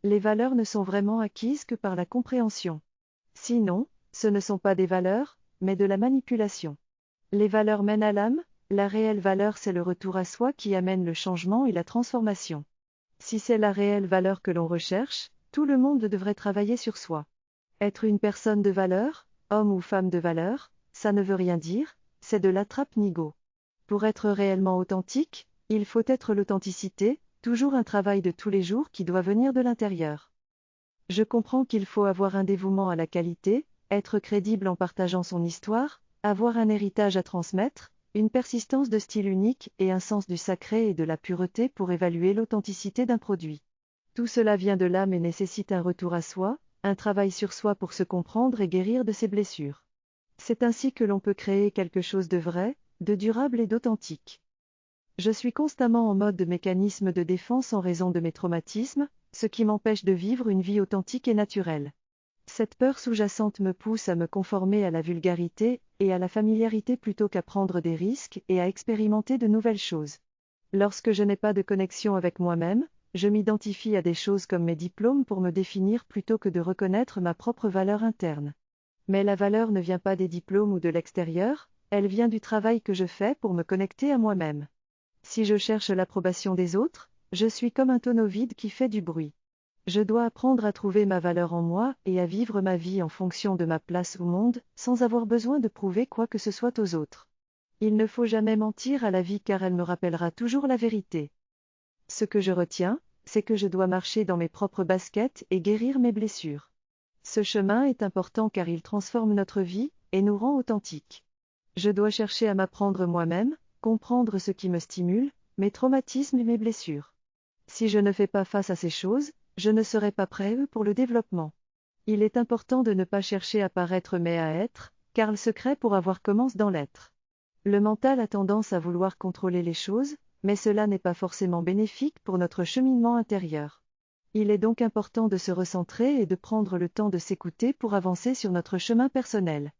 Les valeurs ne sont vraiment acquises que par la compréhension. Sinon, ce ne sont pas des valeurs, mais de la manipulation. Les valeurs mènent à l'âme, la réelle valeur c'est le retour à soi qui amène le changement et la transformation. Si c'est la réelle valeur que l'on recherche, tout le monde devrait travailler sur soi. Être une personne de valeur, homme ou femme de valeur, ça ne veut rien dire, c'est de l'attrape-nigo. Pour être réellement authentique, il faut être l'authenticité, toujours un travail de tous les jours qui doit venir de l'intérieur. Je comprends qu'il faut avoir un dévouement à la qualité, être crédible en partageant son histoire, avoir un héritage à transmettre, une persistance de style unique et un sens du sacré et de la pureté pour évaluer l'authenticité d'un produit. Tout cela vient de l'âme et nécessite un retour à soi, un travail sur soi pour se comprendre et guérir de ses blessures. C'est ainsi que l'on peut créer quelque chose de vrai, de durable et d'authentique. Je suis constamment en mode de mécanisme de défense en raison de mes traumatismes, ce qui m'empêche de vivre une vie authentique et naturelle. Cette peur sous-jacente me pousse à me conformer à la vulgarité et à la familiarité plutôt qu'à prendre des risques et à expérimenter de nouvelles choses. Lorsque je n'ai pas de connexion avec moi-même, je m'identifie à des choses comme mes diplômes pour me définir plutôt que de reconnaître ma propre valeur interne. Mais la valeur ne vient pas des diplômes ou de l'extérieur, elle vient du travail que je fais pour me connecter à moi-même. Si je cherche l'approbation des autres, je suis comme un tonneau vide qui fait du bruit. Je dois apprendre à trouver ma valeur en moi et à vivre ma vie en fonction de ma place au monde, sans avoir besoin de prouver quoi que ce soit aux autres. Il ne faut jamais mentir à la vie car elle me rappellera toujours la vérité. Ce que je retiens, c'est que je dois marcher dans mes propres baskets et guérir mes blessures. Ce chemin est important car il transforme notre vie et nous rend authentiques. Je dois chercher à m'apprendre moi-même, comprendre ce qui me stimule, mes traumatismes et mes blessures. Si je ne fais pas face à ces choses, je ne serai pas prêt pour le développement. Il est important de ne pas chercher à paraître mais à être, car le secret pour avoir commence dans l'être. Le mental a tendance à vouloir contrôler les choses, mais cela n'est pas forcément bénéfique pour notre cheminement intérieur. Il est donc important de se recentrer et de prendre le temps de s'écouter pour avancer sur notre chemin personnel.